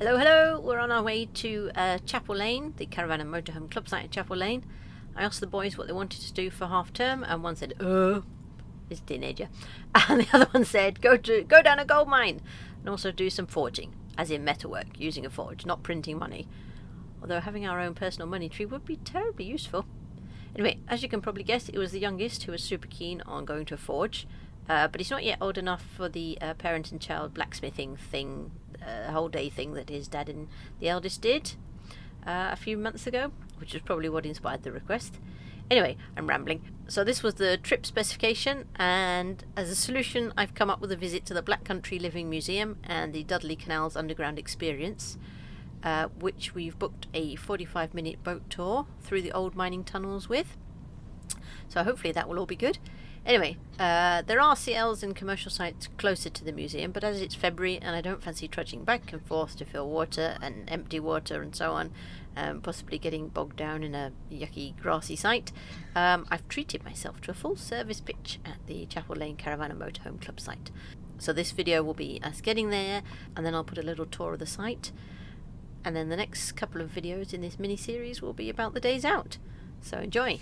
Hello, hello! We're on our way to Chapel Lane, the Caravan and Motorhome Club site at Chapel Lane. I asked the boys what they wanted to do for half term, and one said, he's a teenager, and the other one said, go down a gold mine, and also do some forging, as in metalwork, using a forge, not printing money. Although having our own personal money tree would be terribly useful. Anyway, as you can probably guess, it was the youngest who was super keen on going to a forge, but he's not yet old enough for the parent and child blacksmithing thing, whole day thing that his dad and the eldest did a few months ago, which is probably what inspired the request. Anyway, I'm rambling. So this was the trip specification, and as a solution I've come up with a visit to the Black Country Living Museum and the Dudley Canals Underground Experience, which we've booked a 45-minute boat tour through the old mining tunnels with. So hopefully that will all be good. Anyway, there are CLs and commercial sites closer to the museum, but as it's February and I don't fancy trudging back and forth to fill water and empty water and so on, possibly getting bogged down in a yucky grassy site, I've treated myself to a full service pitch at the Chapel Lane Caravan and Motorhome Club site. So this video will be us getting there, and then I'll put a little tour of the site, and then the next couple of videos in this mini-series will be about the days out. So enjoy!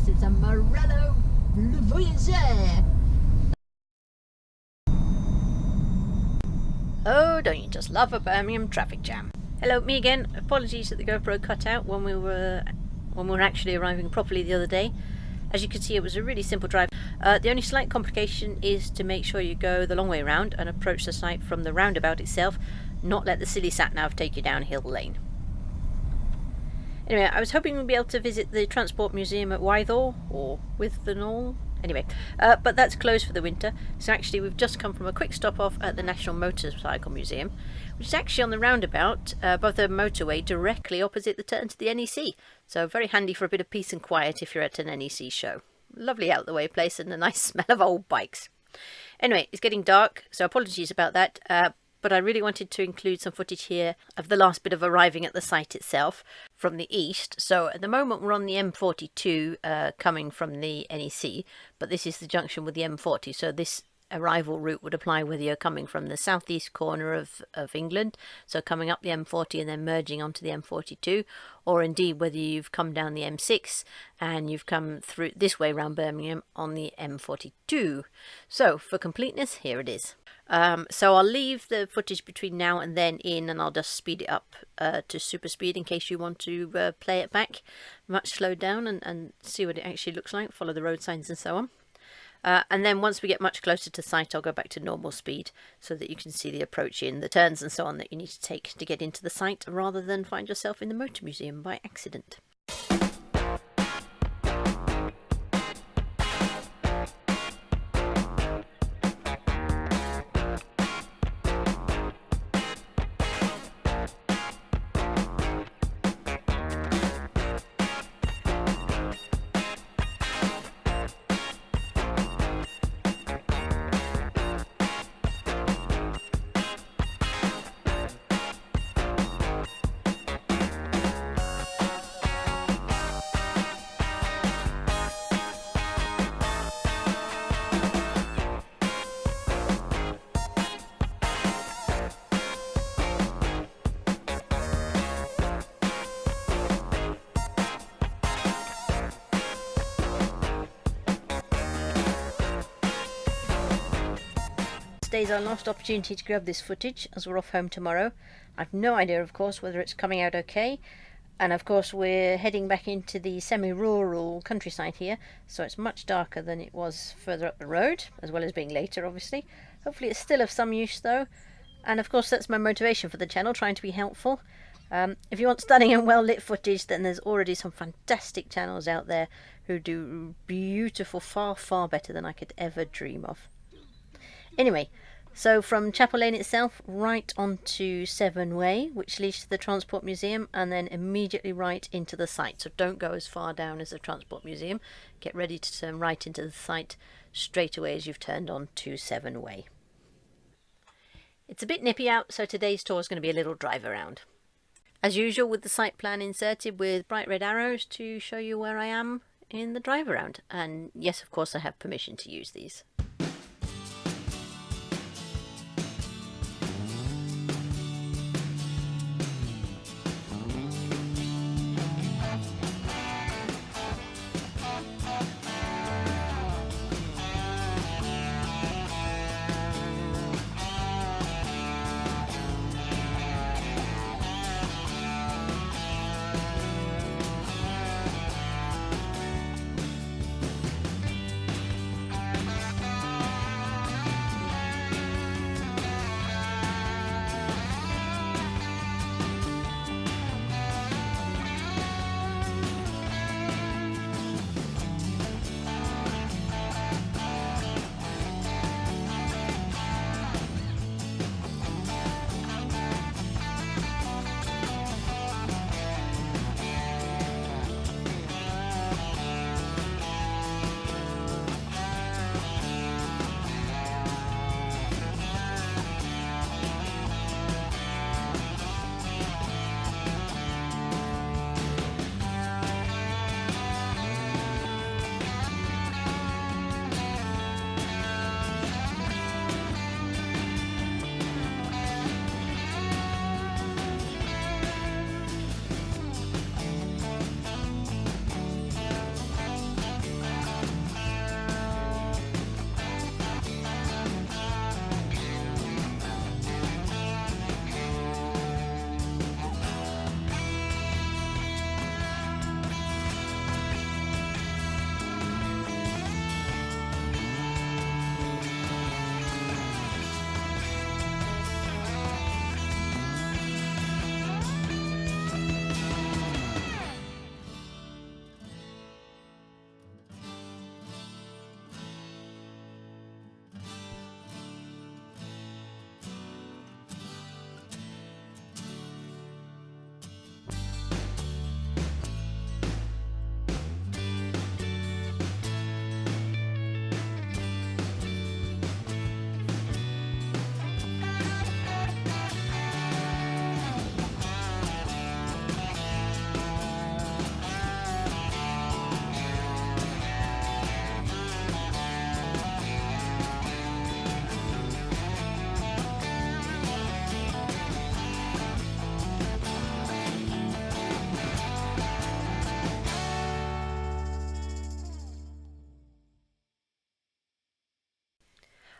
It's a Morello Voyageur. Oh, don't you just love a Birmingham traffic jam? Hello, me again. Apologies that the GoPro cut out when we were actually arriving properly the other day. As you can see, it was a really simple drive. The only slight complication is to make sure you go the long way round and approach the site from the roundabout itself, not let the silly sat-nav take you down Hill Lane. Anyway, I was hoping we'd be able to visit the Transport Museum at Wythall, or Withenall. Anyway, but that's closed for the winter, so actually we've just come from a quick stop off at the National Motorcycle Museum, which is actually on the roundabout above the motorway directly opposite the turn to the NEC, so very handy for a bit of peace and quiet if you're at an NEC show. Lovely out the way place and a nice smell of old bikes. Anyway, it's getting dark, so apologies about that, but I really wanted to include some footage here of the last bit of arriving at the site itself from the east. So at the moment we're on the M42 coming from the NEC, but this is the junction with the M40, so this arrival route would apply whether you're coming from the southeast corner of England, so coming up the M40 and then merging onto the M42, or indeed whether you've come down the M6 and you've come through this way around Birmingham on the M42. So for completeness, here it is. So I'll leave the footage between now and then in, and I'll just speed it up to super speed in case you want to play it back much slowed down and see what it actually looks like, follow the road signs and so on. And then once we get much closer to site, I'll go back to normal speed so that you can see the approach in, the turns and so on that you need to take to get into the site, rather than find yourself in the motor museum by accident. today's our last opportunity to grab this footage as we're off home tomorrow. I've no idea, of course, whether it's coming out okay. And of course we're heading back into the semi-rural countryside here, so it's much darker than it was further up the road, as well as being later, obviously. Hopefully it's still of some use though. And of course that's my motivation for the channel, trying to be helpful. If you want stunning and well-lit footage, then there's already some fantastic channels out there who do beautiful, far better than I could ever dream of. Anyway, so from Chapel Lane itself, right onto Severn Way, which leads to the Transport Museum, and then immediately right into the site. So don't go as far down as the Transport Museum. Get ready to turn right into the site straight away as you've turned on to Severn Way. It's a bit nippy out, so today's tour is going to be a little drive around. As usual, with the site plan inserted with bright red arrows to show you where I am in the drive around. And yes, of course, I have permission to use these.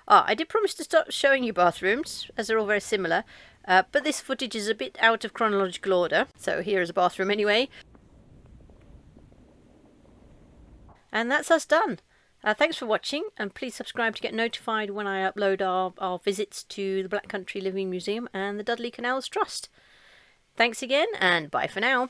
I did promise to start showing you bathrooms, as they're all very similar, but this footage is a bit out of chronological order, so here is a bathroom anyway. And that's us done. Thanks for watching, and please subscribe to get notified when I upload our visits to the Black Country Living Museum and the Dudley Canals Trust. Thanks again, and bye for now.